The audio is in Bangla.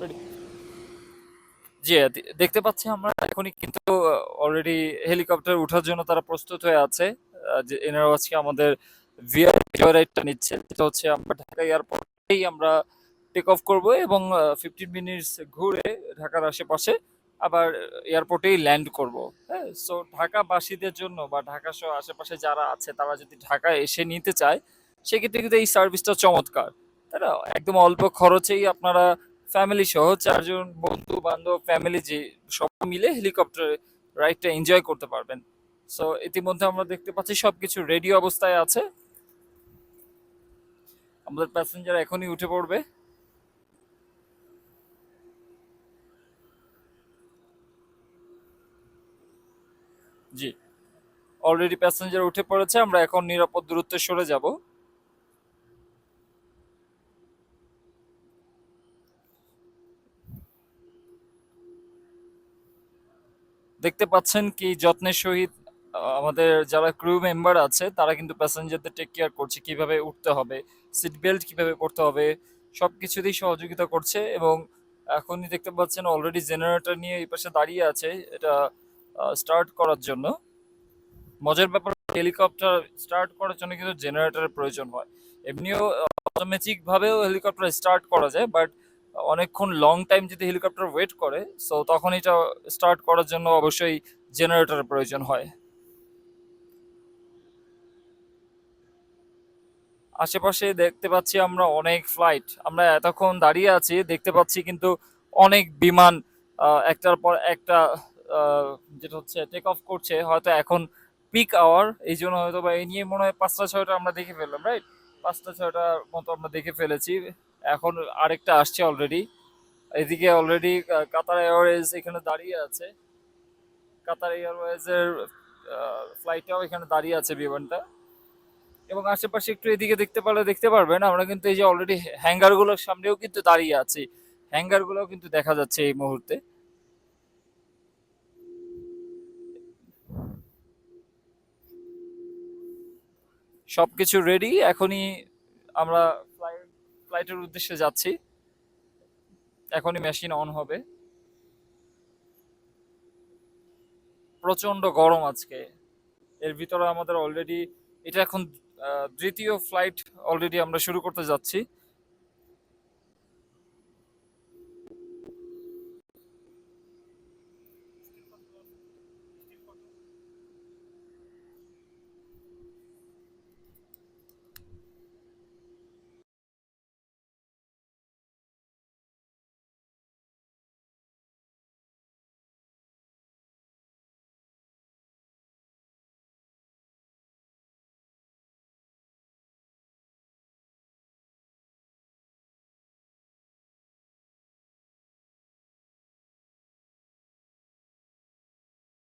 Ready? জি, দেখতে পাচ্ছি আমরা এখনই কিন্তু অলরেডি হেলিকপ্টার ওঠার জন্য তারা প্রস্তুত হয়ে আছে। যে এনারা আজকে আমাদের ভিআইপি জয়রাইডটা নিচ্ছে। যেটা হচ্ছে আমরা ঢাকা এয়ারপোর্টেই আমরা টেক অফ করব এবং 15 মিনিটস ঘুরে ঢাকার আশেপাশে আবার এয়ারপোর্টেই ল্যান্ড করব। হ্যাঁ? সো ঢাকাবাসীদের জন্য বা ঢাকা সহ আশেপাশে যারা আছে তারা যদি ঢাকায় এসে নিতে চায় সেক্ষেত্রে কিন্তু এই সার্ভিসটা চমৎকার। তাই না? একদম অল্প খরচেই আপনারা ফ্যামিলি সহ ৪ জন বন্ধু-বান্ধব, ফ্যামিলি যে সবাই মিলে হেলিকপ্টার রাইডটা এনজয় করতে পারবেন। সো ইতিমধ্যে আমরা দেখতে পাচ্ছি সবকিছু রেডি অবস্থায় আছে। আমাদের প্যাসেঞ্জার এখনই উঠে পড়বে। জি, অলরেডি প্যাসেঞ্জার উঠে পড়েছে। আমরা এখন নিরাপদ দূরত্বে সরে যাব। দেখতে পাচ্ছেন কি যত্নের সহিত আমাদের যারা ক্রু মেম্বার আছে তারা কিন্তু প্যাসেঞ্জারদের টেক কেয়ার করছে, কিভাবে উঠতে হবে, সিট বেল্ট কিভাবে পরতে হবে, সবকিছুতেই সহযোগিতা করছে। এবং এখনই দেখতে পাচ্ছেন অলরেডি জেনারেটর নিয়ে এই পাশে দাঁড়িয়ে আছে এটা স্টার্ট করার জন্য। মজার ব্যাপার, হেলিকপ্টার স্টার্ট করার জন্য কিন্তু জেনারেটরের প্রয়োজন হয়। এমনিও অটোমেটিক ভাবেও হেলিকপ্টার স্টার্ট করা যায়, বাট অনেকক্ষণ লং টাইম যদি হেলিকপ্টার ওয়েট করে, সো তখন এটা স্টার্ট করার জন্য অবশ্যই জেনারেটরের প্রয়োজন হয়। আশেপাশে দেখতে পাচ্ছি আমরা অনেক ফ্লাইট, আমরা এতক্ষণ দাঁড়িয়ে আছি দেখতে পাচ্ছি কিন্তু অনেক বিমান একটার পর একটা আহ, যেটা হচ্ছে টেক অফ করছে। হয়তো এখন পিক আওয়ার, এই জন্য হয়তো বা এই নিয়ে মনে হয় ৫টা ৬টা আমরা দেখে ফেললাম, রাইট? ৫টা ৬টার মতো আমরা দেখে ফেলেছি। এখন আরেকটা আসছে অলরেডি। এদিকে অলরেডি কাতার এয়ারওয়েজ এখানে দাঁড়িয়ে আছে। কাতার এয়ারওয়েজের ফ্লাইটটাও এখানে দাঁড়িয়ে আছে বিমানটা। এবং আশেপাশে একটু এদিকে দেখতে পারলে দেখতে পারবেন আমরা কিন্তু এই যে অলরেডি হ্যাঙ্গার গুলোর সামনেও কিন্তু দাঁড়িয়ে আছি। হ্যাঙ্গার গুলোও কিন্তু দেখা যাচ্ছে এই মুহূর্তে। সবকিছু রেডি, এখনই আমরা ফ্লাইটের উদ্দেশ্যে যাচ্ছি। এখনই মেশিন অন হবে। প্রচন্ড গরম আজকে। এর ভিতরে আমাদের অলরেডি এটা এখন দ্বিতীয় ফ্লাইট অলরেডি আমরা শুরু করতে যাচ্ছি।